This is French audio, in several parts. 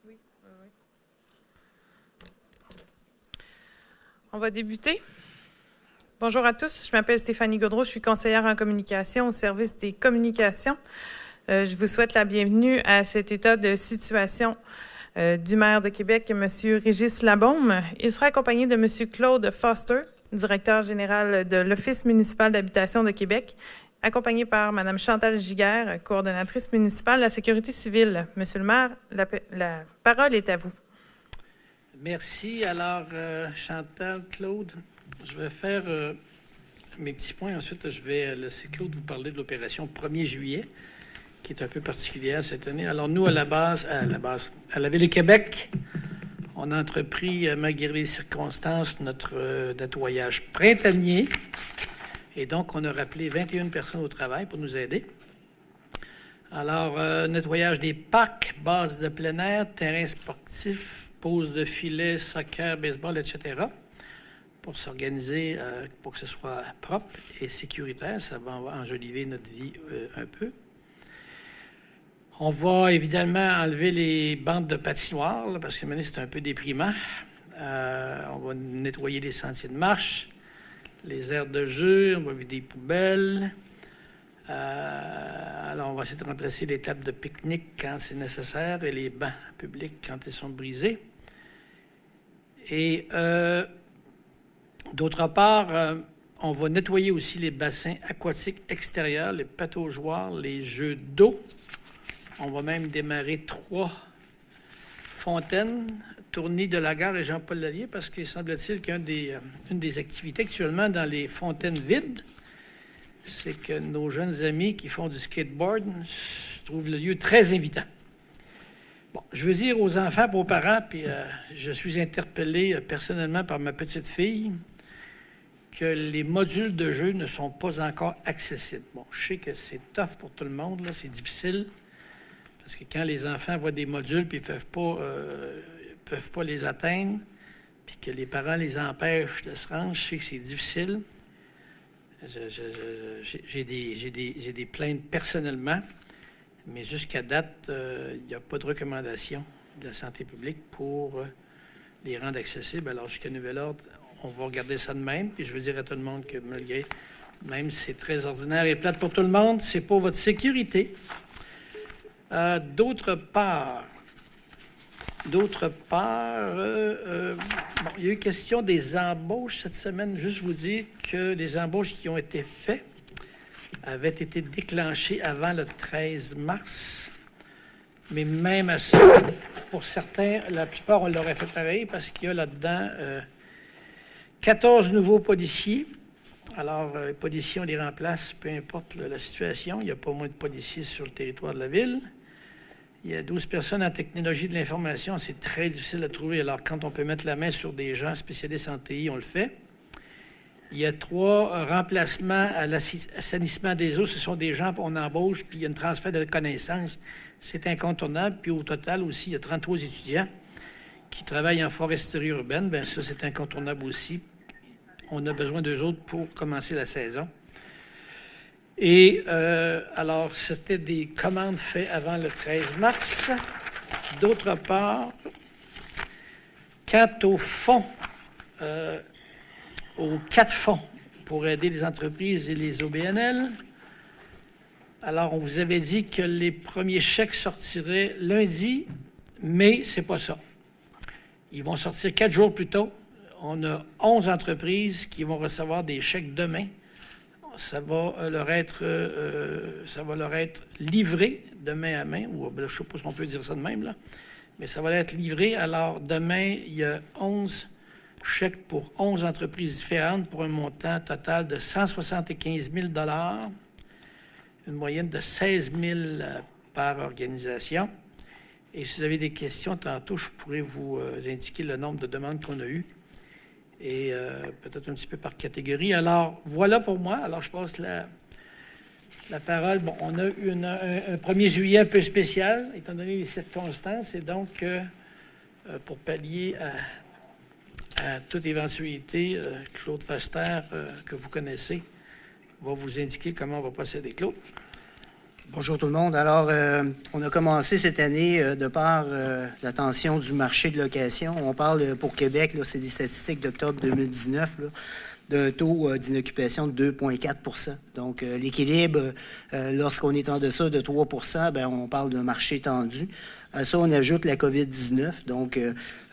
Oui, oui. On va débuter. Bonjour à tous, je m'appelle Stéphanie Gaudreau, je suis conseillère en communication au service des communications. Je vous souhaite la bienvenue à cet état de situation du maire de Québec, M. Régis Labaume. Il sera accompagné de M. Claude Foster, directeur général de l'Office municipal d'habitation de Québec, accompagné par Mme Chantal Giguère, coordonnatrice municipale de la sécurité civile. Monsieur le maire, la parole est à vous. Merci. Alors, Chantal, Claude, je vais faire mes petits points. Ensuite, je vais laisser Claude vous parler de l'opération 1er juillet, qui est un peu particulière cette année. Alors, nous, à la Ville de Québec, on a entrepris, malgré les circonstances, notre nettoyage printanier. Et donc, on a rappelé 21 personnes au travail pour nous aider. Alors, nettoyage des parcs, bases de plein air, terrains sportifs, pose de filets, soccer, baseball, etc. pour s'organiser, pour que ce soit propre et sécuritaire. Ça va enjoliver notre vie un peu. On va évidemment enlever les bandes de patinoire, là, parce que maintenant, c'est un peu déprimant. On va nettoyer les sentiers de marche, les aires de jeu, on va vider les poubelles. Alors, on va essayer de remplacer les tables de pique-nique quand c'est nécessaire et les bancs publics quand ils sont brisés. Et d'autre part, on va nettoyer aussi les bassins aquatiques extérieurs, les pataugeoires, les jeux d'eau. On va même démarrer 3 fontaines, Tourny de la Gare et Jean-Paul Lallier, parce qu'il semble-t-il qu'une des activités actuellement dans les fontaines vides, c'est que nos jeunes amis qui font du skateboard trouvent le lieu très invitant. Bon, je veux dire aux enfants et aux parents, puis je suis interpellé personnellement par ma petite fille, que les modules de jeu ne sont pas encore accessibles. Bon, je sais que c'est tough pour tout le monde, là, c'est difficile, parce que quand les enfants voient des modules puis ils peuvent pas les atteindre, puis que les parents les empêchent de se rendre, je sais que c'est difficile. J'ai des plaintes personnellement. Mais jusqu'à date, il n'y a pas de recommandation de la santé publique pour les rendre accessibles. Alors, jusqu'à nouvel ordre, on va regarder ça de même. Puis je veux dire à tout le monde que malgré, même si c'est très ordinaire et plate pour tout le monde, c'est pour votre sécurité. D'autre part, bon, il y a eu question des embauches cette semaine. Juste vous dire que les embauches qui ont été faites avait été déclenché avant le 13 mars. Mais même à ça, pour certains, la plupart, on l'aurait fait pareil parce qu'il y a là-dedans 14 nouveaux policiers. Alors, les policiers, on les remplace, peu importe la situation. Il n'y a pas moins de policiers sur le territoire de la ville. Il y a 12 personnes en technologie de l'information. C'est très difficile à trouver. Alors, quand on peut mettre la main sur des gens spécialistes en TI, on le fait. Il y a 3 remplacements à l'assainissement des eaux. Ce sont des gens qu'on embauche, puis il y a un transfert de connaissances. C'est incontournable. Puis au total aussi, il y a 33 étudiants qui travaillent en foresterie urbaine. Bien, ça, c'est incontournable aussi. On a besoin d'eux autres pour commencer la saison. Et alors, c'était des commandes faites avant le 13 mars. D'autre part, quant au fonds, aux 4 fonds pour aider les entreprises et les OBNL. Alors, on vous avait dit que les premiers chèques sortiraient lundi, mais c'est pas ça. Ils vont sortir 4 jours plus tôt. On a 11 entreprises qui vont recevoir des chèques demain. Ça va leur être livré de main à main, ou je ne sais pas si on peut dire ça de même, là, mais ça va être livré. Alors, demain, il y a 11 chèques pour 11 entreprises différentes pour un montant total de 175 000 $, une moyenne de 16 000 par organisation. Et si vous avez des questions, tantôt, je pourrais vous indiquer le nombre de demandes qu'on a eues et peut-être un petit peu par catégorie. Alors, voilà pour moi. Alors, je passe la parole. Bon, on a eu un 1er juillet un peu spécial, étant donné les circonstances, et donc, pour pallier à toute éventualité, Claude Foster, que vous connaissez, va vous indiquer comment on va procéder. Claude? Bonjour tout le monde. Alors, on a commencé cette année de par la tension du marché de location. On parle pour Québec, là, c'est des statistiques d'octobre 2019, là, d'un taux d'inoccupation de 2,4 %. Donc, l'équilibre, lorsqu'on est en deçà de 3 %, bien, on parle d'un marché tendu. À ça, on ajoute la COVID-19. Donc,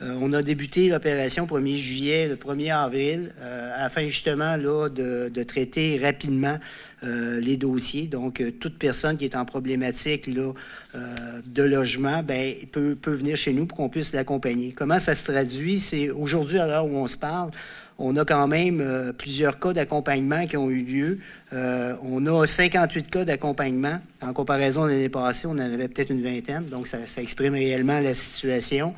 on a débuté l'opération 1er juillet, le 1er avril, afin justement là, de traiter rapidement les dossiers. Donc, toute personne qui est en problématique là, de logement, bien, peut venir chez nous pour qu'on puisse l'accompagner. Comment ça se traduit? C'est aujourd'hui, à l'heure où on se parle, on a quand même plusieurs cas d'accompagnement qui ont eu lieu. On a 58 cas d'accompagnement. En comparaison de l'année passée, on en avait peut-être une vingtaine. Donc, ça exprime réellement la situation.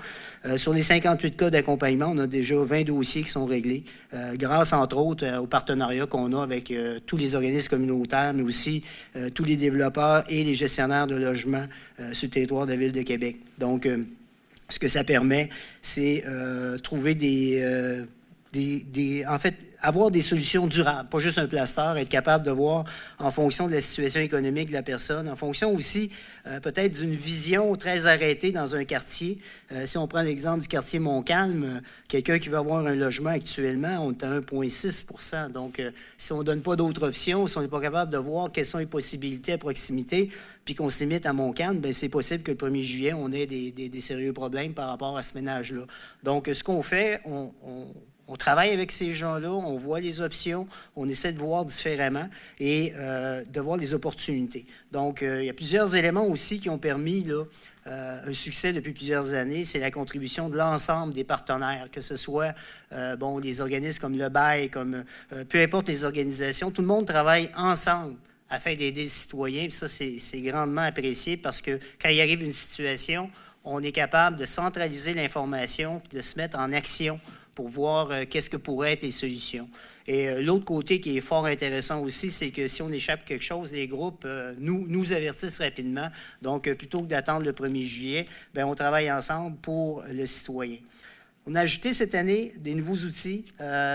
Sur les 58 cas d'accompagnement, on a déjà 20 dossiers qui sont réglés, grâce, entre autres, au partenariat qu'on a avec tous les organismes communautaires, mais aussi tous les développeurs et les gestionnaires de logements sur le territoire de la Ville de Québec. Donc, ce que ça permet, c'est trouver en fait, avoir des solutions durables, pas juste un plaster, être capable de voir en fonction de la situation économique de la personne, en fonction aussi peut-être d'une vision très arrêtée dans un quartier. Si on prend l'exemple du quartier Montcalm, quelqu'un qui veut avoir un logement actuellement, on est à 1,6 %. Donc, si on ne donne pas d'autres options, si on n'est pas capable de voir quelles sont les possibilités à proximité, puis qu'on se limite à Montcalm, bien, c'est possible que le 1er juillet, on ait des sérieux problèmes par rapport à ce ménage-là. Donc, ce qu'on fait, on travaille avec ces gens-là, on voit les options, on essaie de voir différemment et de voir les opportunités. Donc, il y a plusieurs éléments aussi qui ont permis là, un succès depuis plusieurs années. C'est la contribution de l'ensemble des partenaires, que ce soit les organismes comme le BAI, comme peu importe les organisations. Tout le monde travaille ensemble afin d'aider les citoyens. Puis ça, c'est grandement apprécié parce que quand il arrive une situation, on est capable de centraliser l'information et de se mettre en action pour voir qu'est-ce que pourraient être les solutions. Et l'autre côté qui est fort intéressant aussi, c'est que si on échappe quelque chose, les groupes nous avertissent rapidement. Donc, plutôt que d'attendre le 1er juillet, bien, on travaille ensemble pour le citoyen. On a ajouté cette année des nouveaux outils.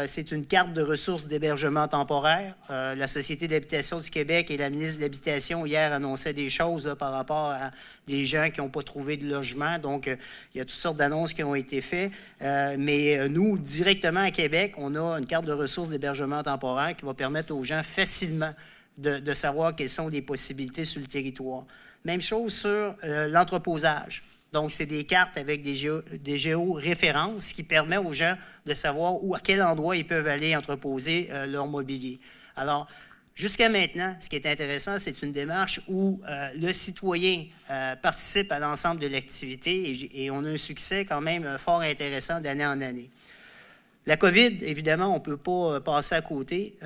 C'est une carte de ressources d'hébergement temporaire. La Société d'habitation du Québec et la ministre de l'Habitation hier annonçaient des choses là, par rapport à des gens qui n'ont pas trouvé de logement. Donc, il y a toutes sortes d'annonces qui ont été faites. Mais nous, directement à Québec, on a une carte de ressources d'hébergement temporaire qui va permettre aux gens facilement de savoir quelles sont les possibilités sur le territoire. Même chose sur l'entreposage. Donc, c'est des cartes avec des géoréférences qui permettent aux gens de savoir à quel endroit ils peuvent aller entreposer leur mobilier. Alors, jusqu'à maintenant, ce qui est intéressant, c'est une démarche où le citoyen participe à l'ensemble de l'activité et on a un succès quand même fort intéressant d'année en année. La COVID, évidemment, on ne peut pas passer à côté.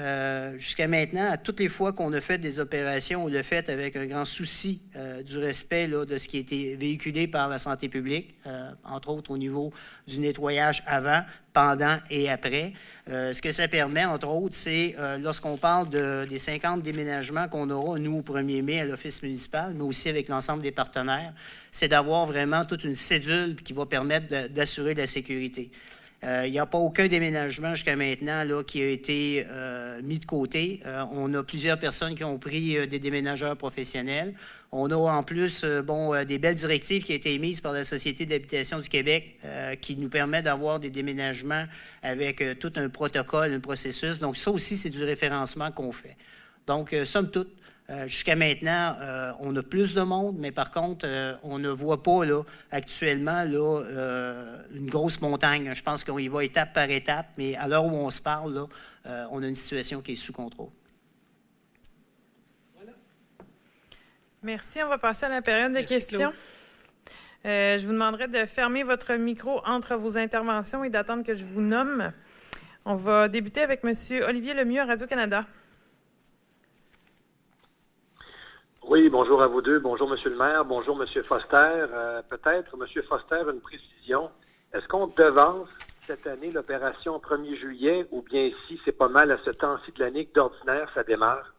Jusqu'à maintenant, à toutes les fois qu'on a fait des opérations, on l'a fait avec un grand souci du respect là, de ce qui a été véhiculé par la santé publique, entre autres au niveau du nettoyage avant, pendant et après. Ce que ça permet, entre autres, c'est lorsqu'on parle des 50 déménagements qu'on aura, nous, au 1er mai, à l'Office municipal, mais aussi avec l'ensemble des partenaires, c'est d'avoir vraiment toute une cédule qui va permettre d'assurer la sécurité. Il n'y a pas aucun déménagement jusqu'à maintenant là, qui a été mis de côté. On a plusieurs personnes qui ont pris des déménageurs professionnels. On a en plus des belles directives qui ont été émises par la Société d'habitation du Québec qui nous permet d'avoir des déménagements avec tout un protocole, un processus. Donc ça aussi, c'est du référencement qu'on fait. Donc, somme toute, jusqu'à maintenant, on a plus de monde, mais par contre, on ne voit pas là, actuellement là, une grosse montagne. Je pense qu'on y va étape par étape, mais à l'heure où on se parle, là, on a une situation qui est sous contrôle. Voilà. Merci. On va passer à la période de questions. Je vous demanderai de fermer votre micro entre vos interventions et d'attendre que je vous nomme. On va débuter avec M. Olivier Lemieux à Radio-Canada. Oui, bonjour à vous deux. Bonjour, M. le maire. Bonjour, M. Foster. Peut-être, M. Foster, une précision. Est-ce qu'on devance cette année l'opération 1er juillet ou bien si c'est pas mal à ce temps-ci de l'année que d'ordinaire, ça démarre?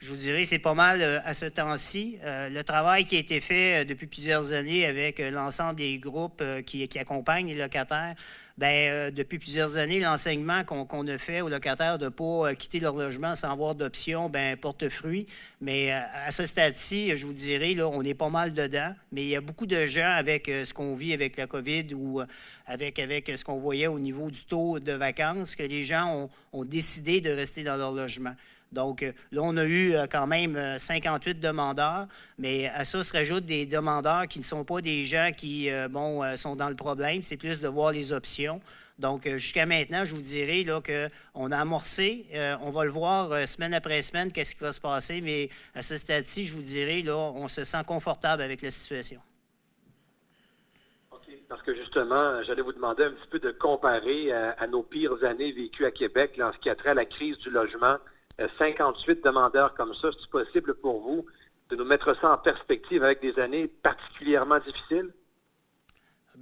Je vous dirais, c'est pas mal à ce temps-ci. Le travail qui a été fait depuis plusieurs années avec l'ensemble des groupes qui accompagnent les locataires, depuis plusieurs années, l'enseignement qu'on a fait aux locataires de ne pas quitter leur logement sans avoir d'option, porte fruit. Mais à ce stade-ci, je vous dirais, là, on est pas mal dedans. Mais il y a beaucoup de gens avec ce qu'on vit avec la COVID ou avec ce qu'on voyait au niveau du taux de vacances, que les gens ont décidé de rester dans leur logement. Donc, là, on a eu quand même 58 demandeurs, mais à ça se rajoutent des demandeurs qui ne sont pas des gens qui, sont dans le problème. C'est plus de voir les options. Donc, jusqu'à maintenant, je vous dirais là, qu'on a amorcé. On va le voir semaine après semaine, qu'est-ce qui va se passer. Mais à ce stade-ci, je vous dirais, là, on se sent confortable avec la situation. OK. Parce que justement, j'allais vous demander un petit peu de comparer à nos pires années vécues à Québec là, en ce qui a trait à la crise du logement. 58 demandeurs comme ça, c'est possible pour vous de nous mettre ça en perspective avec des années particulièrement difficiles?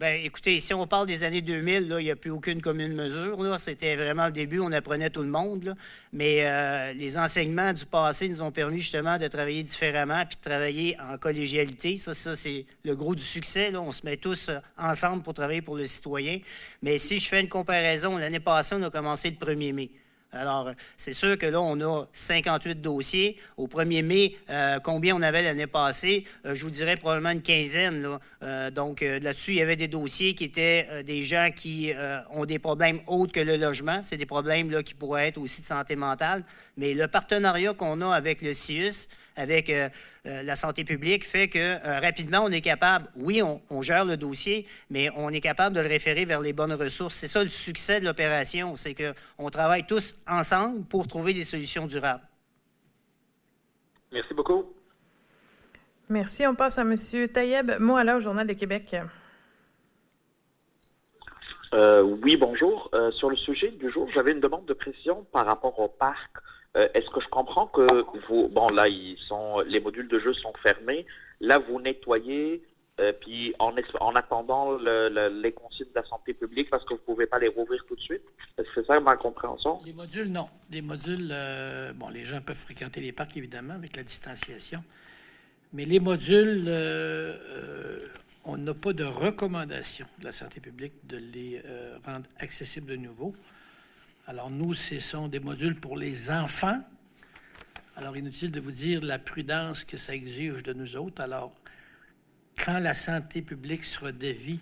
Écoutez, si on parle des années 2000, là, il n'y a plus aucune commune mesure. Là. C'était vraiment le début, on apprenait tout le monde. Là. Mais les enseignements du passé nous ont permis justement de travailler différemment puis de travailler en collégialité. Ça c'est le gros du succès. Là. On se met tous ensemble pour travailler pour le citoyen. Mais si je fais une comparaison, l'année passée, on a commencé le 1er mai. Alors, c'est sûr que là, on a 58 dossiers. Au 1er mai, combien on avait l'année passée? Je vous dirais probablement une quinzaine. Là. Donc, là-dessus, il y avait des dossiers qui étaient des gens qui ont des problèmes autres que le logement. C'est des problèmes là, qui pourraient être aussi de santé mentale. Mais le partenariat qu'on a avec le CIUS, avec la santé publique, fait que rapidement, on est capable, oui, on gère le dossier, mais on est capable de le référer vers les bonnes ressources. C'est ça le succès de l'opération, c'est qu'on travaille tous ensemble pour trouver des solutions durables. Merci beaucoup. Merci. On passe à M. Tayeb Moala au Journal de Québec. Oui, bonjour. Sur le sujet du jour, j'avais une demande de précision par rapport au parc. Est-ce que je comprends que vous... Bon, là, les modules de jeu sont fermés. Là, vous nettoyez, puis en attendant les consignes de la santé publique parce que vous ne pouvez pas les rouvrir tout de suite. Est-ce que c'est ça ma compréhension? Les modules, non. Les modules, les gens peuvent fréquenter les parcs, évidemment, avec la distanciation. Mais les modules, on n'a pas de recommandation de la santé publique de les rendre accessibles de nouveau. Alors, nous, ce sont des modules pour les enfants. Alors, inutile de vous dire la prudence que ça exige de nous autres. Alors, quand la santé publique sera d'avis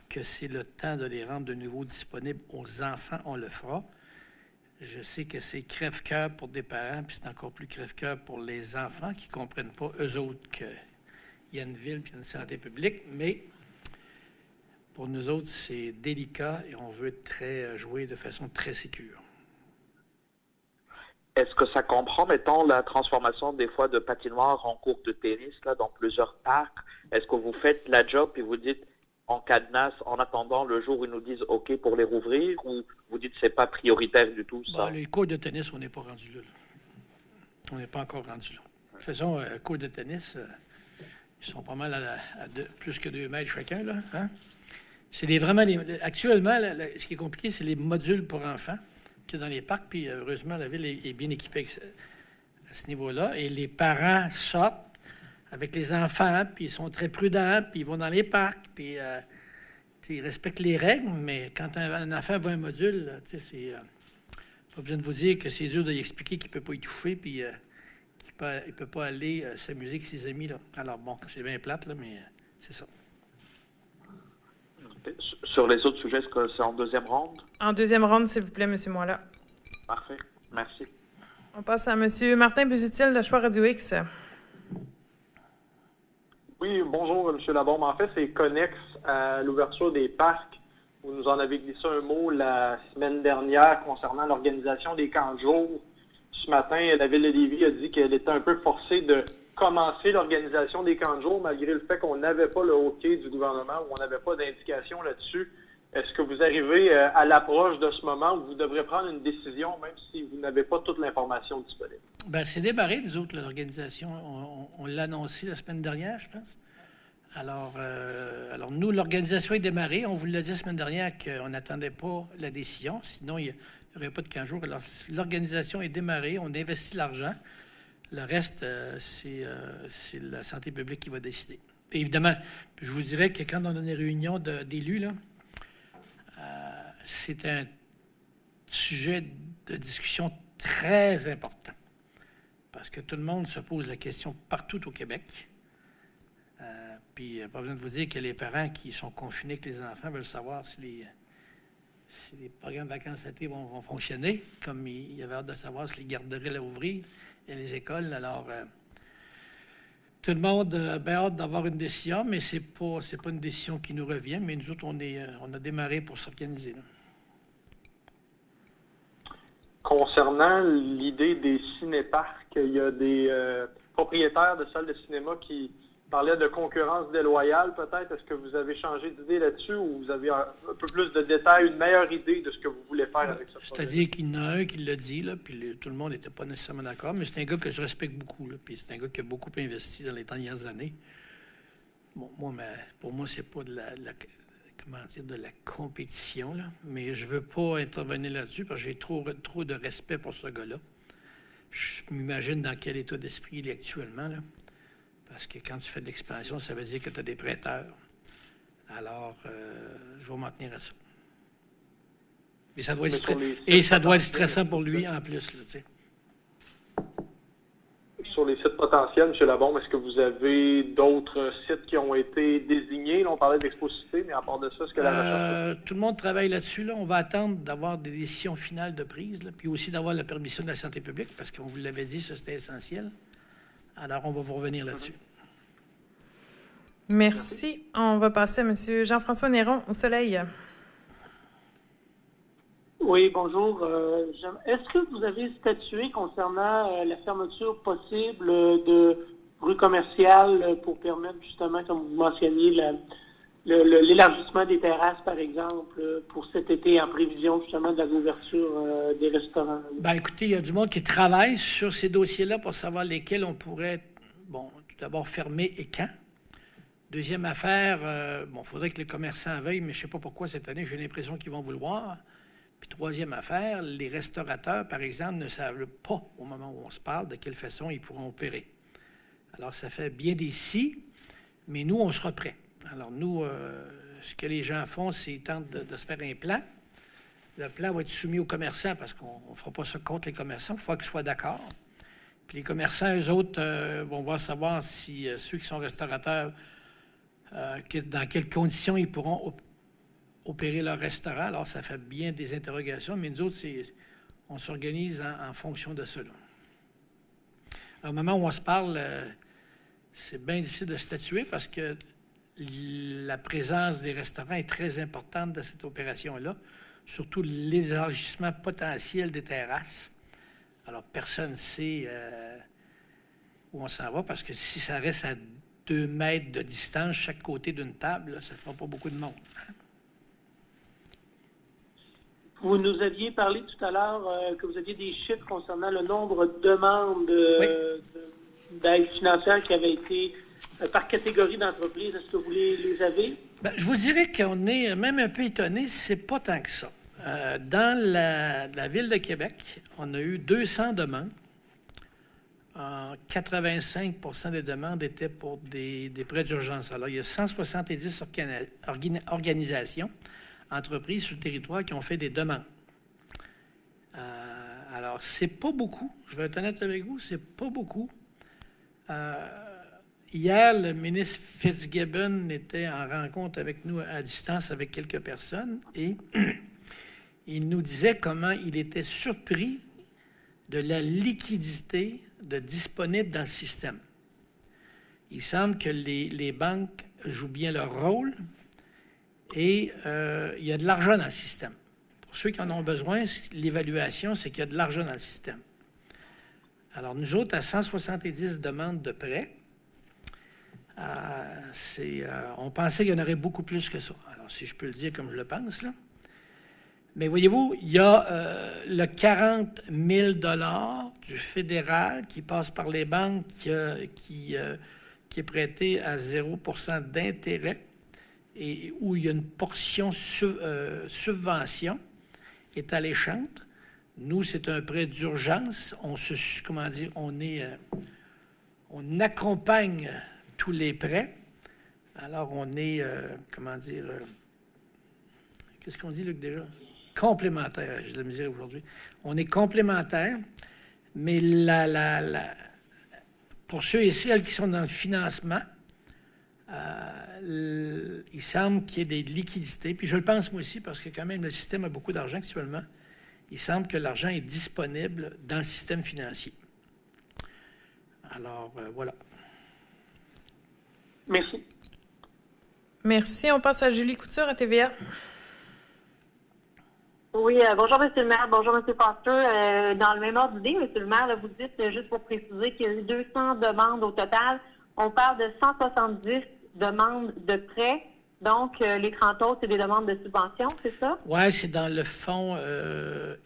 que c'est le temps de les rendre de nouveau disponibles aux enfants, on le fera. Je sais que c'est crève-cœur pour des parents, puis c'est encore plus crève-cœur pour les enfants qui ne comprennent pas, eux autres, qu'il y a une ville et une santé publique, mais pour nous autres, c'est délicat et on veut jouer de façon très sécure. Est-ce que ça comprend, mettons, la transformation des fois de patinoires en cours de tennis là, dans plusieurs parcs? Est-ce que vous faites la job et vous dites en cadenas en attendant le jour où ils nous disent OK pour les rouvrir ou vous dites que ce n'est pas prioritaire du tout, ça? Les cours de tennis, on n'est pas rendu là. On n'est pas encore rendu là. De toute façon, cours de tennis, ils sont pas mal à plus que 2 mètres chacun, là. Hein? Actuellement, ce qui est compliqué, c'est les modules pour enfants qu'il y a dans les parcs, puis heureusement, la ville est bien équipée à ce niveau-là. Et les parents sortent avec les enfants, puis ils sont très prudents, puis ils vont dans les parcs, puis ils respectent les règles, mais quand un enfant va à un module, c'est pas besoin de vous dire que c'est dur de lui expliquer qu'il ne peut pas y toucher, puis qu'il ne peut pas aller s'amuser avec ses amis. Là. Alors bon, c'est bien plate, là, mais c'est ça. Sur les autres sujets, est-ce que c'est en deuxième ronde? En deuxième ronde, s'il vous plaît, M. Moala. Parfait. Merci. On passe à M. Martin Busutil de Choix Radio X. Oui, bonjour, M. Labombe. En fait, c'est connexe à l'ouverture des parcs. Vous nous en avez glissé un mot la semaine dernière concernant l'organisation des camps de jour. Ce matin, la Ville de Lévis a dit qu'elle était un peu forcée de commencer l'organisation des camps de jour malgré le fait qu'on n'avait pas le OK du gouvernement ou on n'avait pas d'indication là-dessus. Est-ce que vous arrivez à l'approche de ce moment où vous devrez prendre une décision même si vous n'avez pas toute l'information disponible? Bien, c'est démarré, nous autres, l'organisation. On l'a annoncé la semaine dernière, je pense. Alors nous, l'organisation est démarrée. On vous l'a dit la semaine dernière qu'on n'attendait pas la décision. Sinon, il n'y aurait pas de 15 jours. Alors, l'organisation est démarrée. On investit l'argent. Le reste, c'est la santé publique qui va décider. Et évidemment, je vous dirais que quand on a des réunions d'élus, là, c'est un sujet de discussion très important. Parce que tout le monde se pose la question partout au Québec. Puis, pas besoin de vous dire que les parents qui sont confinés avec les enfants veulent savoir si les programmes de vacances d'été vont fonctionner, comme il y avait hâte de savoir si les garderies allaient ouvrir et les écoles. Alors, tout le monde a bien hâte d'avoir une décision, mais c'est pas une décision qui nous revient. Mais nous autres, on a démarré pour s'organiser, là. Concernant l'idée des cinéparcs, il y a des propriétaires de salles de cinéma qui parlaient de concurrence déloyale, peut-être. Est-ce que vous avez changé d'idée là-dessus ou vous avez un peu plus de détails, une meilleure idée de ce que vous voulez faire avec ce projet? C'est-à-dire qu'il y en a un qui l'a dit, là, puis tout le monde n'était pas nécessairement d'accord, mais c'est un gars que je respecte beaucoup, là, puis c'est un gars qui a beaucoup investi dans les dernières années. Bon, pour moi, c'est pas de de la compétition, là, mais je veux pas intervenir là-dessus parce que j'ai trop de respect pour ce gars-là. Je m'imagine dans quel état d'esprit il est actuellement, là. Parce que quand tu fais de l'expansion, ça veut dire que tu as des prêteurs. Alors, je vais m'en tenir à ça. Et ça doit être stressant pour lui en plus, là, tu sais. Sur les sites potentiels, M. Labombe, est-ce que vous avez d'autres sites qui ont été désignés? Là, on parlait d'Expo-Cité, mais à part de ça, est-ce que la recherche... Tout le monde travaille là-dessus. Là. On va attendre d'avoir des décisions finales de prise, là, puis aussi d'avoir la permission de la santé publique, parce qu'on vous l'avait dit, ça, c'était essentiel. Alors, on va vous revenir là-dessus. Merci. On va passer à M. Jean-François Néron, au Soleil. Oui, bonjour. Est-ce que vous avez statué concernant la fermeture possible de rues commerciales pour permettre justement, comme vous mentionniez, l'élargissement des terrasses, par exemple, pour cet été en prévision justement de la réouverture des restaurants? Bien, écoutez, il y a du monde qui travaille sur ces dossiers-là pour savoir lesquels on pourrait, tout d'abord fermer et quand. Deuxième affaire, il faudrait que les commerçants veuillent, mais je ne sais pas pourquoi cette année, j'ai l'impression qu'ils vont vouloir. Puis troisième affaire, les restaurateurs, par exemple, ne savent pas, au moment où on se parle, de quelle façon ils pourront opérer. Alors, ça fait bien des si, mais nous, on sera prêts. Alors, nous, ce que les gens font, c'est qu'ils tentent de se faire un plan. Le plan va être soumis aux commerçants parce qu'on ne fera pas ça contre les commerçants. Il faut qu'ils soient d'accord. Puis les commerçants, eux autres, vont voir savoir si ceux qui sont restaurateurs, dans quelles conditions ils pourront opérer leur restaurant. Alors, ça fait bien des interrogations, mais nous autres, on s'organise en fonction de cela. Au moment où on se parle, c'est bien difficile de statuer parce que la présence des restaurants est très importante dans cette opération-là, surtout l'élargissement potentiel des terrasses. Alors, personne ne sait où on s'en va parce que si ça reste à 2 mètres de distance, chaque côté d'une table, là, ça ne fera pas beaucoup de monde. Vous nous aviez parlé tout à l'heure que vous aviez des chiffres concernant le nombre de demandes d'aide financière qui avaient été par catégorie d'entreprise. Est-ce que vous les avez? Bien, je vous dirais qu'on est même un peu étonné, c'est pas tant que ça. Dans la Ville de Québec, on a eu 200 demandes. 85% des demandes étaient pour des prêts d'urgence. Alors, il y a 170 organisations, entreprises sur le territoire qui ont fait des demandes. Alors, c'est pas beaucoup. Je vais être honnête avec vous, c'est pas beaucoup. Hier, le ministre Fitzgibbon était en rencontre avec nous à distance avec quelques personnes et il nous disait comment il était surpris de la liquidité disponible dans le système. Il semble que les banques jouent bien leur rôle et il y a de l'argent dans le système. Pour ceux qui en ont besoin, l'évaluation, c'est qu'il y a de l'argent dans le système. Alors, nous autres, à 170 demandes de prêts, on pensait qu'il y en aurait beaucoup plus que ça. Alors, si je peux le dire comme je le pense, là. Mais voyez-vous, il y a le 40 000 $ du fédéral qui passe par les banques qui est prêté à 0 % d'intérêt et où il y a une portion subvention est alléchante. Nous, c'est un prêt d'urgence. On est on accompagne tous les prêts. Alors, on est, qu'est-ce qu'on dit, Luc, déjà? Complémentaire, j'ai de la misère aujourd'hui. On est complémentaire, mais pour ceux et celles qui sont dans le financement, il semble qu'il y ait des liquidités. Puis je le pense moi aussi, parce que quand même, le système a beaucoup d'argent actuellement. Il semble que l'argent est disponible dans le système financier. Alors, voilà. Merci. Merci. On passe à Julie Couture à TVA. Oui, bonjour M. le maire, bonjour M. Foster. Dans le même ordre d'idée, M. le maire, là, vous dites, juste pour préciser, qu'il y a eu 200 demandes au total. On parle de 170 demandes de prêts. Donc, les 30 autres, c'est des demandes de subvention, c'est ça? Oui, c'est dans le fonds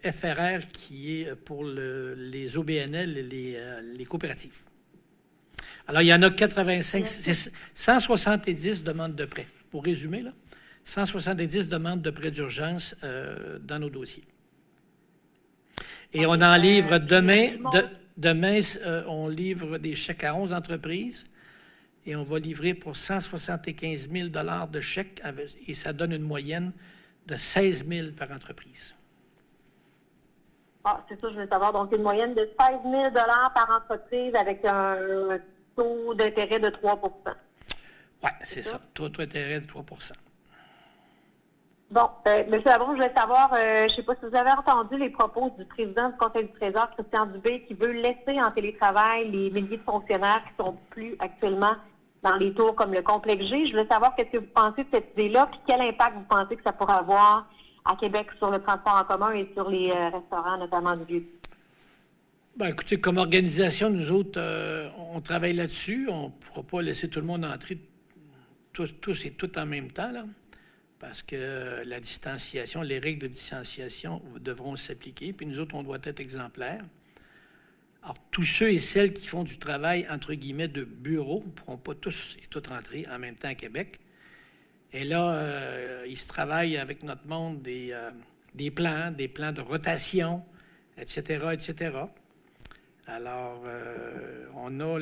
FRR qui est pour les OBNL et les coopératives. Alors, il y en a 85, c'est 170 demandes de prêts. Pour résumer, là, 170 demandes de prêts d'urgence dans nos dossiers. Et on en livre demain. Demain, on livre des chèques à 11 entreprises et on va livrer pour 175 000 $ de chèques et ça donne une moyenne de 16 000 par entreprise. Ah, c'est ça, je veux savoir. Donc, une moyenne de 16 000 $ par entreprise avec un taux d'intérêt de 3 Oui, c'est ça. Taux d'intérêt de 3 Bon, M. Labon, je voulais savoir, je ne sais pas si vous avez entendu les propos du président du Conseil du Trésor, Christian Dubé, qui veut laisser en télétravail les milliers de fonctionnaires qui ne sont plus actuellement dans les tours comme le complexe G. Je voulais savoir qu'est-ce que vous pensez de cette idée-là, puis quel impact vous pensez que ça pourrait avoir à Québec sur le transport en commun et sur les restaurants, notamment du Vieux. Bien, écoutez, comme organisation, nous autres, on travaille là-dessus. On ne pourra pas laisser tout le monde entrer tous et tout en même temps, là. Parce que la distanciation, les règles de distanciation devront s'appliquer, puis nous autres, on doit être exemplaires. Alors, tous ceux et celles qui font du travail, entre guillemets, de bureau, ne pourront pas tous et toutes rentrer en même temps à Québec. Et là, il se travaille avec notre monde des plans de rotation, etc., etc. Alors, on a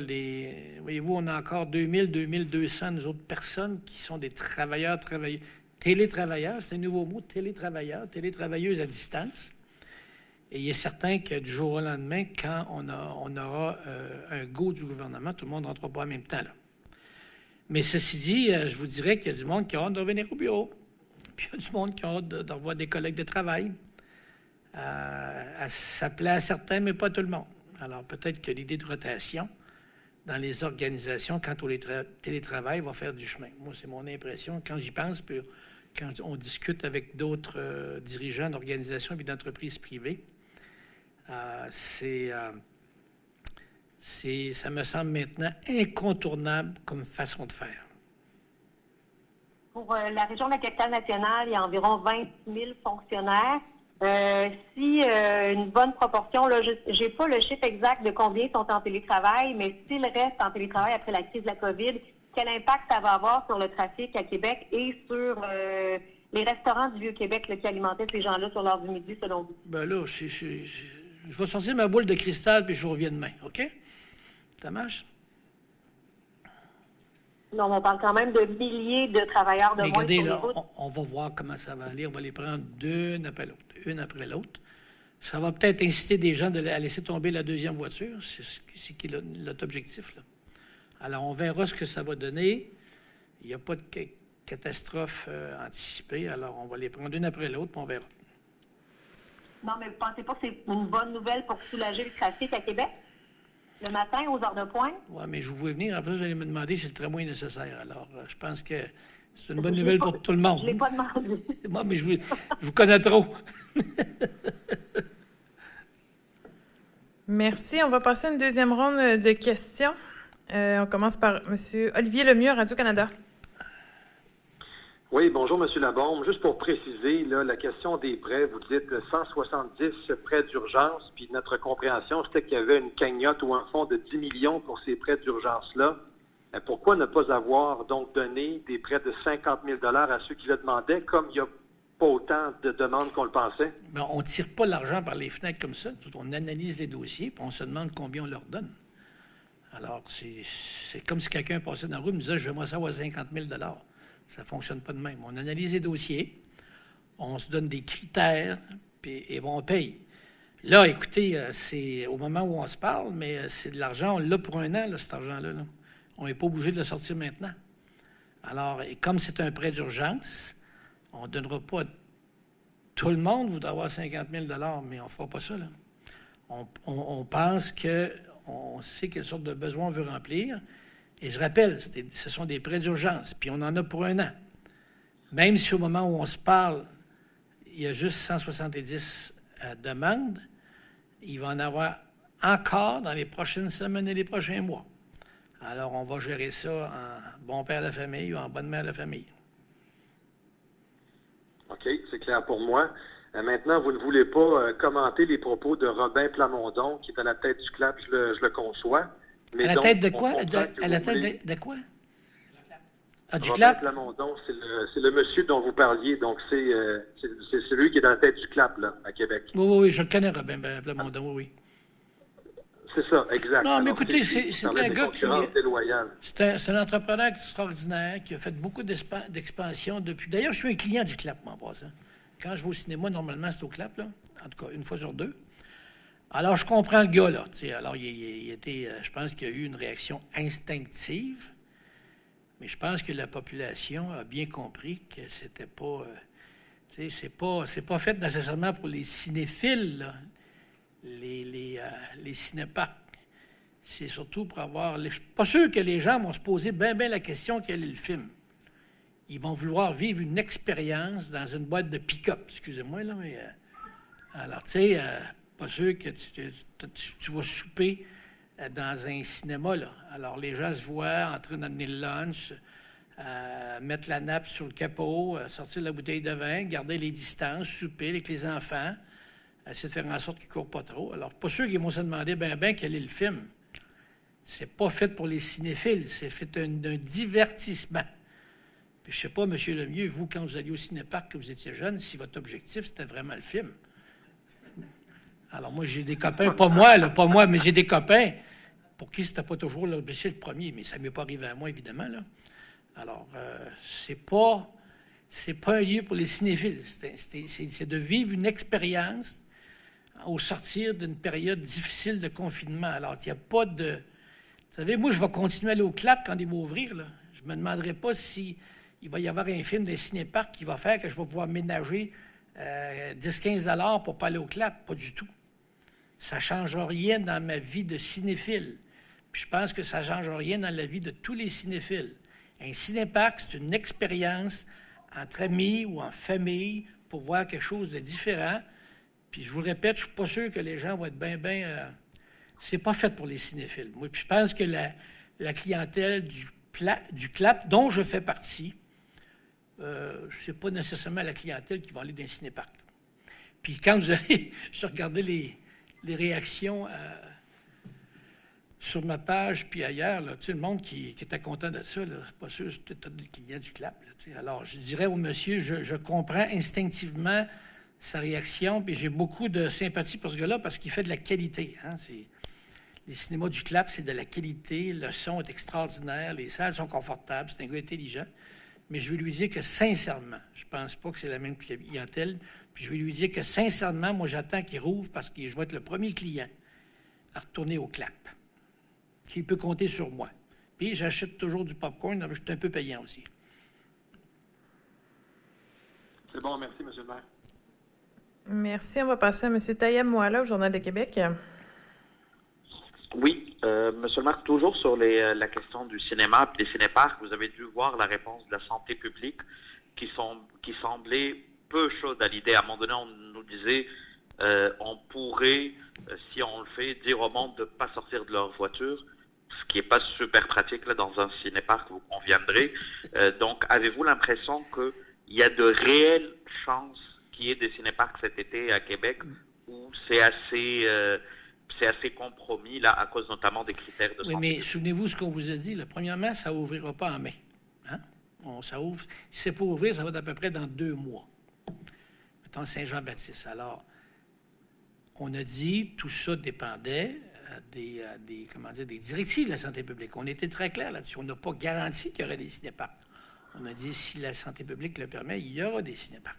voyez-vous, on a encore 2200, nous autres personnes qui sont des télétravailleurs, c'est un nouveau mot, télétravailleuses à distance. Et il est certain que du jour au lendemain, quand on aura un go du gouvernement, tout le monde ne rentrera pas en même temps, là. Mais ceci dit, je vous dirais qu'il y a du monde qui a hâte de revenir au bureau. Puis il y a du monde qui a hâte de revoir des collègues de travail. Ça plaît à certains, mais pas à tout le monde. Alors peut-être que l'idée de rotation dans les organisations, quant au télétravail, va faire du chemin. Moi, c'est mon impression. Quand j'y pense, puis quand on discute avec d'autres dirigeants d'organisations et d'entreprises privées, ça me semble maintenant incontournable comme façon de faire. Pour la région de la capitale nationale, il y a environ 20 000 fonctionnaires. Si une bonne proportion, là, je n'ai pas le chiffre exact de combien sont en télétravail, mais s'ils restent en télétravail après la crise de la COVID, quel impact ça va avoir sur le trafic à Québec et sur les restaurants du Vieux-Québec qui alimentaient ces gens-là sur l'heure du midi, selon vous? Bien là, je vais sortir ma boule de cristal puis je reviens demain, OK? Ça marche? Non, on parle quand même de milliers de travailleurs de moins. Regardez, là, on va voir comment ça va aller. On va les prendre une après l'autre. Ça va peut-être inciter des gens à laisser tomber la deuxième voiture. C'est qui est notre objectif, là. Alors, on verra ce que ça va donner. Il n'y a pas de catastrophe anticipée. Alors, on va les prendre une après l'autre, puis on verra. Non, mais vous ne pensez pas que c'est une bonne nouvelle pour soulager le trafic à Québec? Le matin, aux heures de pointe? Oui, mais je vous vois venir. Après, vous allez me demander si le tramway est nécessaire. Alors, je pense que c'est une bonne nouvelle pour tout le monde. Je ne l'ai pas demandé. Moi, mais je vous connais trop. Merci. On va passer à une deuxième ronde de questions. On commence par M. Olivier Lemieux, Radio-Canada. Oui, bonjour, M. Labombe. Juste pour préciser, là, la question des prêts, vous dites 170 prêts d'urgence, puis notre compréhension, c'était qu'il y avait une cagnotte ou un fonds de 10 millions pour ces prêts d'urgence-là. Pourquoi ne pas avoir donc donné des prêts de 50 000 $ à ceux qui le demandaient, comme il n'y a pas autant de demandes qu'on le pensait? Mais on ne tire pas l'argent par les fenêtres comme ça. On analyse les dossiers, puis on se demande combien on leur donne. Alors, c'est comme si quelqu'un passait dans la rue et me disait « Je vais savoir 50 000 ». Ça ne fonctionne pas de même. On analyse les dossiers, on se donne des critères, et on paye. Là, écoutez, c'est au moment où on se parle, mais c'est de l'argent, on l'a pour un an, là, cet argent-là. Là. On n'est pas obligé de le sortir maintenant. Alors, et comme c'est un prêt d'urgence, on ne donnera pas... Tout le monde voudra avoir 50 000 $ mais on ne fera pas ça, là. On pense qu'on sait quelle sorte de besoin on veut remplir. Et je rappelle, ce sont des prêts d'urgence, puis on en a pour un an. Même si au moment où on se parle, il y a juste 170 demandes, il va en avoir encore dans les prochaines semaines et les prochains mois. Alors, on va gérer ça en bon père de famille ou en bonne mère de famille. OK, c'est clair pour moi. Maintenant, vous ne voulez pas commenter les propos de Robin Plamondon, qui est à la tête du CLAP, je le conçois. Mais à la donc, tête de quoi? À la tête de quoi? Ah, du CLAP? Robin Plamondon, c'est le monsieur dont vous parliez. Donc, c'est celui qui est dans la tête du CLAP, là, à Québec. Oui, je le connais, Robin Plamondon, oui. C'est ça, exact. Non, mais alors, écoutez, c'est un gars qui... C'est un entrepreneur extraordinaire qui a fait beaucoup d'expansion depuis... D'ailleurs, je suis un client du CLAP, en passant. Quand je vais au cinéma, normalement, c'est au CLAP, là. En tout cas, une fois sur deux. Alors, je comprends le gars, là. T'sais. Alors, il était... je pense qu'il y a eu une réaction instinctive, mais je pense que la population a bien compris que c'était pas... c'est pas fait nécessairement pour les cinéphiles, là. Les cinéparcs. C'est surtout pour avoir... Je ne suis pas sûr que les gens vont se poser bien la question quel est le film. Ils vont vouloir vivre une expérience dans une boîte de pick-up. Excusez-moi, là, mais... alors, tu sais, pas sûr que tu vas souper dans un cinéma, là. Alors, les gens se voient en train d'amener le lunch, mettre la nappe sur le capot, sortir la bouteille de vin, garder les distances, souper avec les enfants, essayer de faire en sorte qu'ils ne courent pas trop. Alors, pas sûr qu'ils vont se demander quel est le film. C'est pas fait pour les cinéphiles, c'est fait un divertissement. Puis, je sais pas, M. Lemieux, vous, quand vous alliez au cinéparc, que vous étiez jeune, si votre objectif, c'était vraiment le film. Alors, moi, j'ai des copains, pas moi, mais j'ai des copains pour qui c'était pas toujours l'objectif le premier, mais ça ne m'est pas arrivé à moi, évidemment, là. Alors, c'est pas un lieu pour les cinéphiles. C'est de vivre une expérience au sortir d'une période difficile de confinement. Alors, il n'y a pas de... Vous savez, moi, je vais continuer à aller au CLAP quand il va ouvrir, là. Je ne me demanderai pas s'il va y avoir un film des cinéparcs qui va faire que je vais pouvoir ménager 10-15 $ pour ne pas aller au CLAP. Pas du tout. Ça ne change rien dans ma vie de cinéphile. Puis je pense que ça ne change rien dans la vie de tous les cinéphiles. Un cinéparc, c'est une expérience entre amis ou en famille pour voir quelque chose de différent. Puis je vous le répète, je ne suis pas sûr que les gens vont être c'est pas fait pour les cinéphiles. Moi, puis je pense que la clientèle du CLAP, dont je fais partie, c'est pas nécessairement la clientèle qui va aller dans les cinéparcs. Puis quand vous allez, je regardais les réactions sur ma page puis ailleurs, là, le monde qui était content de ça, là, c'est pas sûr, c'était des clients du CLAP. Là, alors, je dirais au monsieur, je comprends instinctivement sa réaction, puis j'ai beaucoup de sympathie pour ce gars-là parce qu'il fait de la qualité. Hein, les cinémas du CLAP, c'est de la qualité, le son est extraordinaire, les salles sont confortables, c'est un gars intelligent. Mais je vais lui dire que sincèrement, je ne pense pas que c'est la même clientèle, puis je vais lui dire que sincèrement, moi j'attends qu'il rouvre parce que je vais être le premier client à retourner au CLAP. Qu'il peut compter sur moi. Puis j'achète toujours du popcorn, je suis un peu payant aussi. C'est bon, merci, M. le maire. Merci. On va passer à M. Tayeb Moala au Journal de Québec. Oui, Monsieur le maire, toujours sur la question du cinéma et des cinéparcs, vous avez dû voir la réponse de la santé publique qui semblait peu chaude à l'idée. À un moment donné, on nous disait on pourrait, si on le fait, dire au monde de ne pas sortir de leur voiture, ce qui n'est pas super pratique là, dans un cinéparc, vous conviendrez. Donc, avez-vous l'impression qu'il y a de réelles chances qu'il y ait des cinéparcs cet été à Québec où c'est assez compromis, là, à cause notamment des critères de santé? Oui, mais souvenez-vous ce qu'on vous a dit. Là. Premièrement, ça n'ouvrira pas en mai. Hein? Ça ouvre. Si c'est pour ouvrir, ça va être à peu près dans 2 mois. Mettons Saint-Jean-Baptiste. Alors, on a dit tout ça dépendait des directives de la santé publique. On était très clair là-dessus. On n'a pas garanti qu'il y aurait des cinéparcs. On a dit, si la santé publique le permet, il y aura des cinéparcs.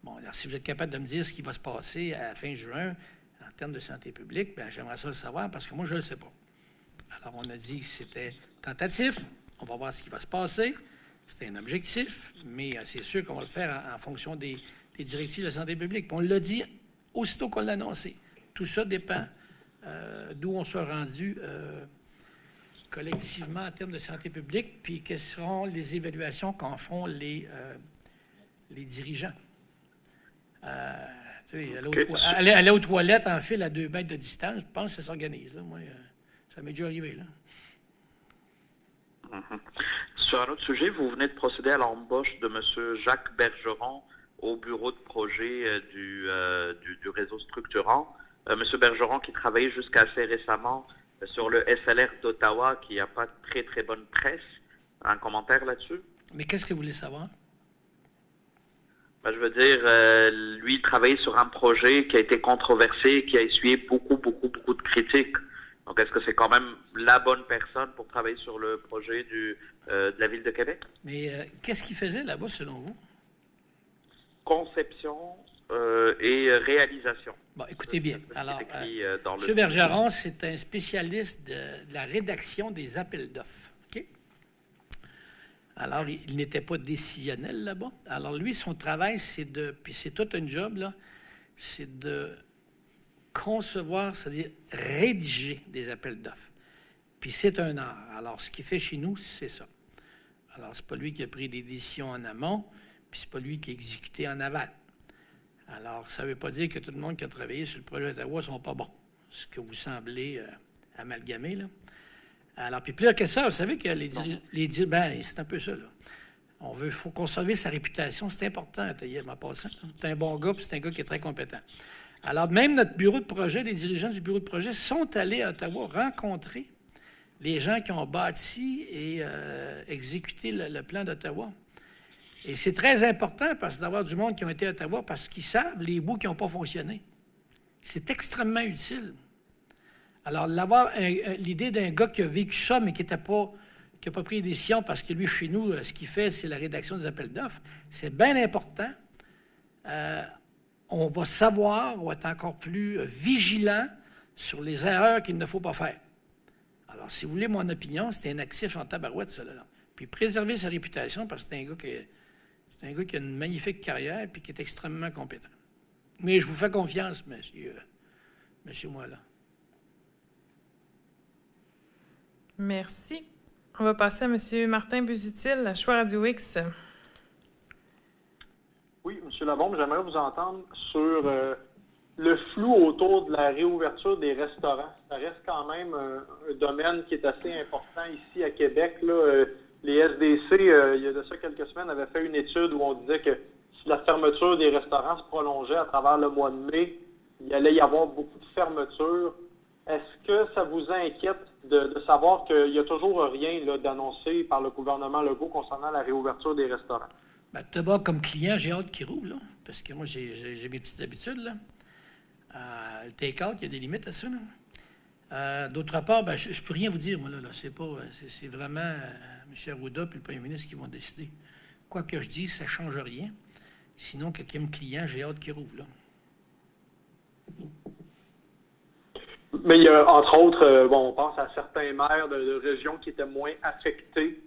Bon, alors, si vous êtes capable de me dire ce qui va se passer à la fin juin en termes de santé publique, bien, j'aimerais ça le savoir parce que moi, je ne le sais pas. Alors, on a dit que c'était tentatif. On va voir ce qui va se passer. C'était un objectif, mais c'est sûr qu'on va le faire en fonction des directives de la santé publique. Puis on l'a dit aussitôt qu'on l'a annoncé. Tout ça dépend d'où on soit rendu collectivement en termes de santé publique, puis quelles seront les évaluations qu'en font les dirigeants. Aller aux toilettes en file à 2 mètres de distance, je pense que ça s'organise. Là. Moi, ça m'est déjà arrivé. Là. Sur un autre sujet, vous venez de procéder à l'embauche de M. Jacques Bergeron au bureau de projet du réseau structurant. M. Bergeron qui travaillait jusqu'à assez récemment sur le SLR d'Ottawa, qui n'a pas très, très bonne presse. Un commentaire là-dessus? Mais qu'est-ce que vous voulez savoir? Ben, je veux dire, lui, il travaillait sur un projet qui a été controversé, qui a essuyé beaucoup de critiques. Donc, est-ce que c'est quand même la bonne personne pour travailler sur le projet de la Ville de Québec? Mais qu'est-ce qu'il faisait là-bas, selon vous? Conception et réalisation. Bon, écoutez bien. Alors, M. Bergeron, c'est un spécialiste de la rédaction des appels d'offres. Okay? Alors, il n'était pas décisionnel là-bas. Alors, lui, son travail, puis c'est tout un job, là, c'est de concevoir, c'est-à-dire rédiger des appels d'offres. Puis c'est un art. Alors, ce qu'il fait chez nous, c'est ça. Alors, c'est pas lui qui a pris des décisions en amont, puis c'est pas lui qui a exécuté en aval. Alors, ça ne veut pas dire que tout le monde qui a travaillé sur le projet d'Ottawa ne sont pas bons, ce que vous semblez amalgamer, là. Alors, puis plus que ça, vous savez que ben, c'est un peu ça, là. Faut conserver sa réputation, c'est important, en passant. C'est un bon gars, puis c'est un gars qui est très compétent. Alors, même notre bureau de projet, les dirigeants du bureau de projet sont allés à Ottawa rencontrer les gens qui ont bâti et exécuté le plan d'Ottawa. Et c'est très important d'avoir du monde qui ont été à Ottawa parce qu'ils savent les bouts qui n'ont pas fonctionné. C'est extrêmement utile. Alors, l'idée d'un gars qui a vécu ça, mais qui n'a pas pris des décisions parce que lui, chez nous, ce qu'il fait, c'est la rédaction des appels d'offres, c'est bien important. On va savoir, on va être encore plus vigilant sur les erreurs qu'il ne faut pas faire. Alors, si vous voulez mon opinion, c'est un actif en tabarouette, ça, là. Puis préserver sa réputation parce que c'est un gars qui a une magnifique carrière et qui est extrêmement compétent. Mais je vous fais confiance, monsieur Moala. Merci. On va passer à M. Martin Busutil, à Choix Radio X. Oui, M. Labombe, j'aimerais vous entendre sur le flou autour de la réouverture des restaurants. Ça reste quand même un domaine qui est assez important ici à Québec. Là, les SDC, il y a de ça quelques semaines, avaient fait une étude où on disait que si la fermeture des restaurants se prolongeait à travers le mois de mai, il allait y avoir beaucoup de fermetures. Est-ce que ça vous inquiète de savoir qu'il n'y a toujours rien là, d'annoncé par le gouvernement Legault concernant la réouverture des restaurants? Bien, d'abord, comme client, j'ai hâte qu'il roule, là, parce que moi, j'ai mes petites habitudes. Là. Le take-out, il y a des limites à ça. Là. D'autre part, ben, je ne peux rien vous dire, moi. Là. C'est vraiment M. Arruda et le premier ministre qui vont décider. Quoi que je dise, ça ne change rien. Sinon, quelqu'un client, j'ai hâte qu'il roule. Là. Mais il y a, entre autres, on pense à certains maires de régions qui étaient moins affectés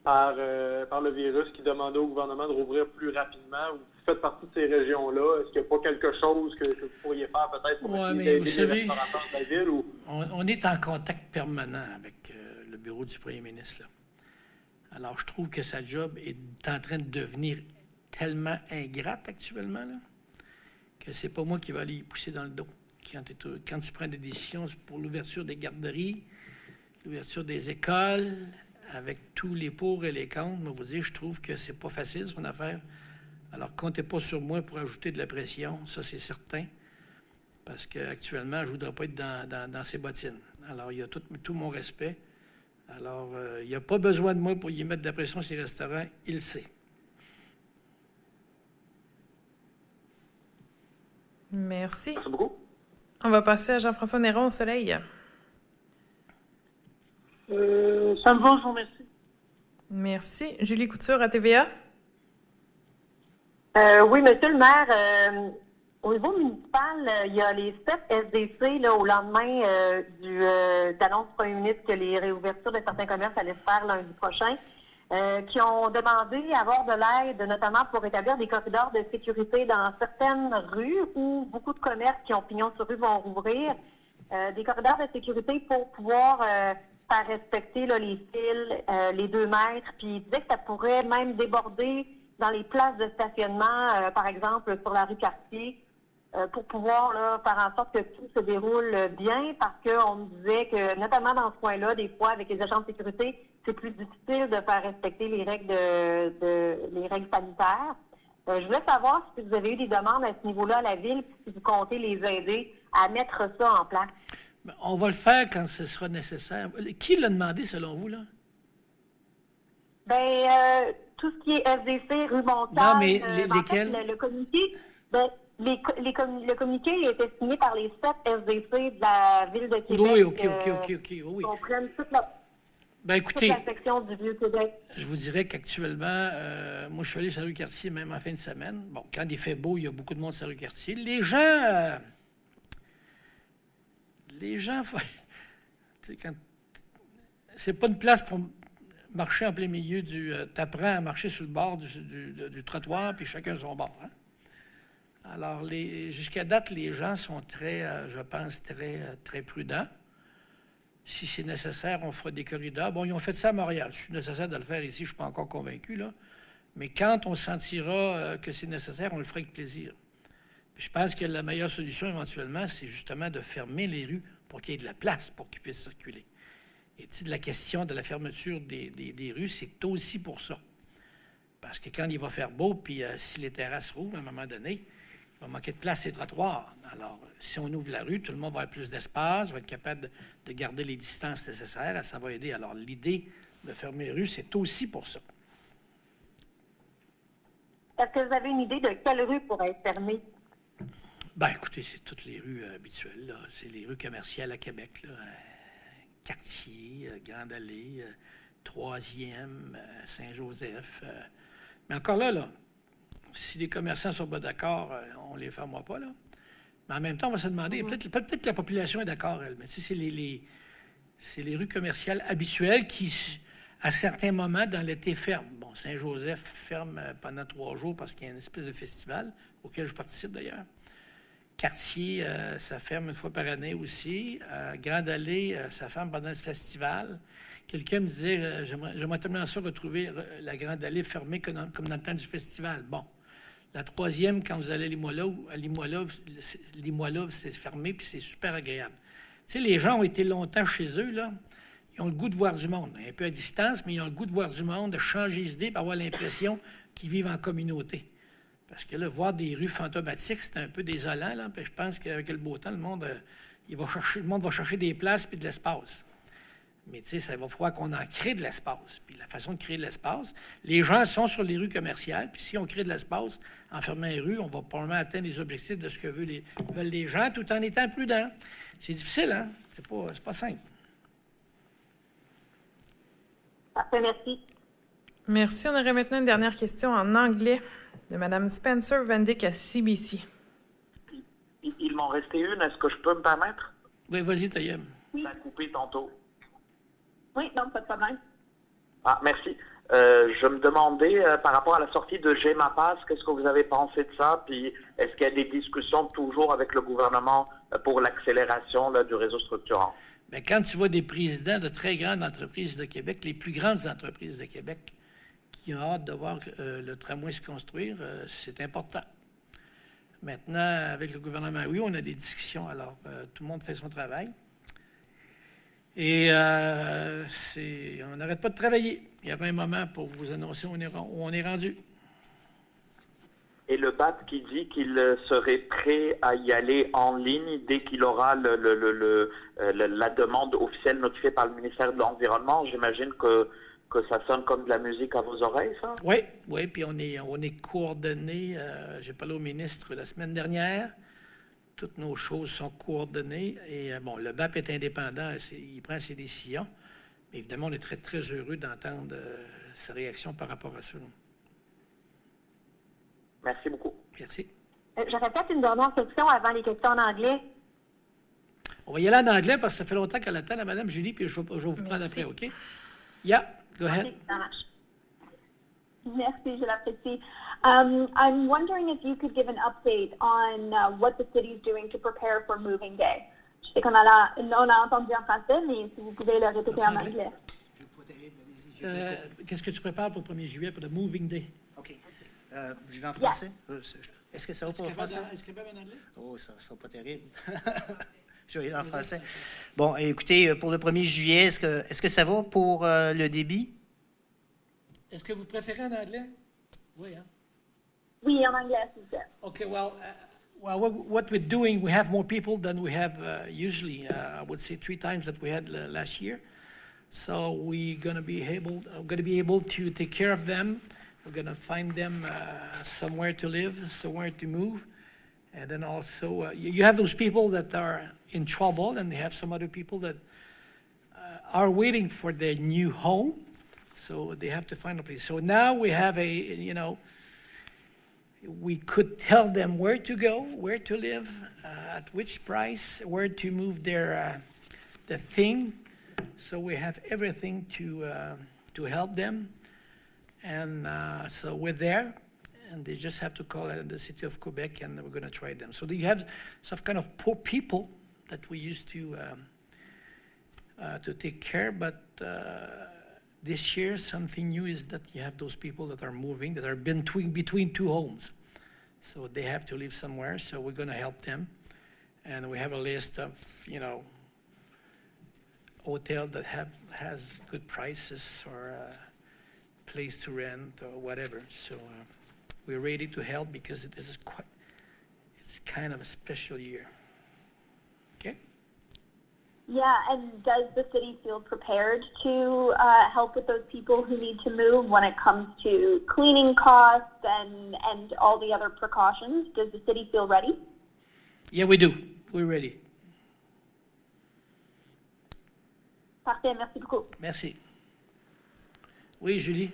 par le virus, qui demandaient au gouvernement de rouvrir plus rapidement. Vous faites partie de ces régions-là. Est-ce qu'il n'y a pas quelque chose que vous pourriez faire peut-être pour aider les restaurateurs de la ville? Ou... On est en contact permanent avec le bureau du premier ministre. Là. Alors, je trouve que sa job est en train de devenir tellement ingrate actuellement là, que c'est pas moi qui vais aller y pousser dans le dos. Quand tu prends des décisions pour l'ouverture des garderies, l'ouverture des écoles, avec tous les pour et les contre, moi, vous dire, je trouve que c'est pas facile, son affaire. Alors, comptez pas sur moi pour ajouter de la pression, ça, c'est certain, parce qu'actuellement, je ne voudrais pas être dans ses bottines. Alors, il y a tout mon respect. Alors, il n'y a pas besoin de moi pour y mettre de la pression sur les restaurants, il le sait. Merci. Merci beaucoup. On va passer à Jean-François Néron au Soleil. Ça me va, je vous remercie. Merci. Julie Couture à TVA. Oui, monsieur le maire, au niveau municipal, il y a les 7 SDC là, au lendemain d'annonce du premier ministre que les réouvertures de certains commerces allaient se faire lundi prochain, qui ont demandé à avoir de l'aide, notamment pour établir des corridors de sécurité dans certaines rues où beaucoup de commerces qui ont pignon sur rue vont rouvrir, des corridors de sécurité pour pouvoir faire respecter là, les fils, les 2 mètres, puis il disait que ça pourrait même déborder dans les places de stationnement, par exemple sur la rue Cartier, pour pouvoir là, faire en sorte que tout se déroule bien, parce qu'on me disait que, notamment dans ce coin-là, des fois, avec les agents de sécurité, c'est plus difficile de faire respecter les règles les règles sanitaires. Je voulais savoir si vous avez eu des demandes à ce niveau-là à la Ville, puis si vous comptez les aider à mettre ça en place. On va le faire quand ce sera nécessaire. Qui l'a demandé, selon vous, là? Tout ce qui est SDC, rue Montagne... Non, mais lesquels? En fait, le communiqué... le communiqué a été signé par les 7 SDC de la Ville de Québec. Oui, OK. Oui. On prenne toute la, écoutez, toute la section du Vieux-Québec. Je vous dirais qu'actuellement, moi, je suis allé sur la rue Cartier, même en fin de semaine. Bon, quand il fait beau, il y a beaucoup de monde sur la rue Cartier. Les gens... tu sais, quand... C'est pas une place pour marcher en plein milieu du... T'apprends à marcher sur le bord du trottoir, puis chacun son bord, hein? Alors, jusqu'à date, les gens sont très, je pense, très prudents. Si c'est nécessaire, on fera des corridors. Bon, ils ont fait ça à Montréal. C'est nécessaire de le faire ici, je ne suis pas encore convaincu, là. Mais quand on sentira que c'est nécessaire, on le fera avec plaisir. Puis je pense que la meilleure solution, éventuellement, c'est justement de fermer les rues pour qu'il y ait de la place pour qu'ils puissent circuler. Et tu sais, de la question de la fermeture des rues, c'est aussi pour ça. Parce que quand il va faire beau, puis si les terrasses rouvrent, à un moment donné, il va manquer de place et de trottoirs. Alors, si on ouvre la rue, tout le monde va avoir plus d'espace, va être capable de garder les distances nécessaires, ça va aider. Alors, l'idée de fermer les rues, c'est aussi pour ça. Est-ce que vous avez une idée de quelle rue pourrait être fermée? Bien, écoutez, c'est toutes les rues habituelles, là. C'est les rues commerciales à Québec, là. Cartier, Grande Allée, 3e, Saint-Joseph. Mais encore là, si les commerçants ne sont pas d'accord, on ne les fermera pas, là. Mais en même temps, on va se demander, peut-être que la population est d'accord, elle, mais tu sais, c'est les rues commerciales habituelles qui, à certains moments, dans l'été, ferment. Bon, Saint-Joseph ferme pendant 3 jours parce qu'il y a une espèce de festival auquel je participe d'ailleurs. Cartier, ça ferme une fois par année aussi. Grande Allée, ça ferme pendant le festival. Quelqu'un me disait, j'aimerais tellement ça retrouver la Grande Allée fermée comme dans le temps du festival. Bon. La 3e, quand vous allez à Limoilou, c'est fermé, puis c'est super agréable. Tu sais, les gens ont été longtemps chez eux, là. Ils ont le goût de voir du monde. Un peu à distance, mais ils ont le goût de voir du monde, de changer d'idée, pour avoir l'impression qu'ils vivent en communauté. Parce que là, voir des rues fantomatiques, c'est un peu désolant, là. Puis je pense qu'avec le beau temps, le monde va chercher des places puis de l'espace. Mais tu sais, ça va falloir qu'on en crée de l'espace. Puis la façon de créer de l'espace, les gens sont sur les rues commerciales. Puis si on crée de l'espace en fermant les rues, on va probablement atteindre les objectifs de ce que veulent les gens tout en étant prudents. C'est difficile, hein? C'est pas simple. Parfait, merci. Merci. On aurait maintenant une dernière question en anglais de Mme Spencer Vendick à CBC. Il m'en restait une. Est-ce que je peux me permettre? Oui, vas-y, Taïeb. Ça a coupé tantôt. Oui, non, pas de problème. Ah, merci. Je me demandais, par rapport à la sortie de GEMAPAS, qu'est-ce que vous avez pensé de ça? Puis, est-ce qu'il y a des discussions toujours avec le gouvernement pour l'accélération du réseau structurant? Bien, quand tu vois des présidents de très grandes entreprises de Québec, les plus grandes entreprises de Québec, qui ont hâte de voir le tramway se construire, c'est important. Maintenant, avec le gouvernement, oui, on a des discussions. Alors, tout le monde fait son travail. Et on n'arrête pas de travailler. Il y aura un moment pour vous annoncer où on est rendu. Et le BAP qui dit qu'il serait prêt à y aller en ligne dès qu'il aura la demande officielle notifiée par le ministère de l'Environnement, j'imagine que ça sonne comme de la musique à vos oreilles, ça? Oui, puis on est coordonnés. J'ai parlé au ministre la semaine dernière. Toutes nos choses sont coordonnées. Et bon, le BAP est indépendant, il prend ses décisions. Évidemment, on est très, très heureux d'entendre sa réaction par rapport à ça. Merci beaucoup. Merci. J'aurais peut-être une dernière question avant les questions en anglais. On va y aller en anglais parce que ça fait longtemps qu'elle attend, la Madame Julie, puis je vais vous prendre après, OK? Yeah, go ahead. Okay, ça marche. Merci, je l'apprécie. I'm wondering if you could give an update on what the city is doing to prepare for moving day. Je sais qu'on a entendu en français, mais si vous pouvez le répéter en anglais. Qu'est-ce que tu prépares pour le 1er juillet, pour le Moving Day? OK. Je vais en français. Est-ce que ça va pour le français? Est-ce qu'il y a même en anglais? Oh, ça ne sera pas terrible. Je vais y aller en français. Bon, écoutez, pour le 1er juillet, est-ce que ça va pour le débit? Est-ce que vous préférez en anglais? Oui, hein? Oui, en anglais, s'il vous plaît. Okay, well, what we're doing, we have more people than we have usually. I would say 3 times that we had last year. So we're going to be able to take care of them. We're going to find them somewhere to live, somewhere to move. And then also, you have those people that are in trouble, and they have some other people that are waiting for their new home. So they have to find a place. So now we have we could tell them where to go, where to live, at which price, where to move the thing. So we have everything to help them. And so we're there, and they just have to call the city of Quebec, and we're going to try them. So you have some kind of poor people that we used to take care, but this year something new is that you have those people that are moving, that are between 2 homes. So they have to live somewhere, so we're going to help them. And we have a list of, hotel that has good prices or place to rent or whatever. So we're ready to help because it's kind of a special year. Okay? Yeah, and does the city feel prepared to help with those people who need to move when it comes to cleaning costs and all the other precautions? Does the city feel ready? Yeah, we do. We're ready. Parfait, merci beaucoup. Merci. Oui, Julie?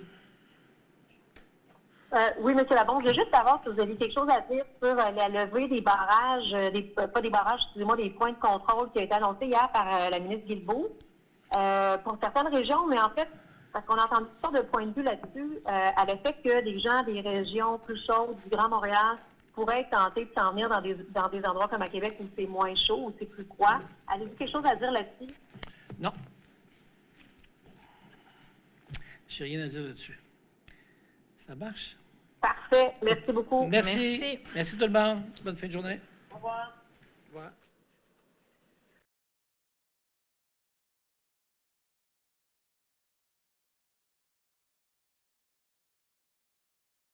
Oui, M. Labon, je veux juste savoir si vous avez quelque chose à dire sur la levée des barrages, pas des barrages, excusez-moi, des points de contrôle qui a été annoncé hier par la ministre Guilbeault pour certaines régions, mais en fait, parce qu'on a entendu toutes sortes de points de vue là-dessus, à l'effet que des gens des régions plus chaudes du Grand Montréal pourraient être tentés de s'en venir dans des endroits comme à Québec où c'est moins chaud, où c'est plus froid. Avez-vous quelque chose à dire là-dessus? Non. J'ai rien à dire là-dessus. Ça marche? Parfait. Merci beaucoup. Merci. Merci tout le monde. Bonne fin de journée. Au revoir. Au revoir.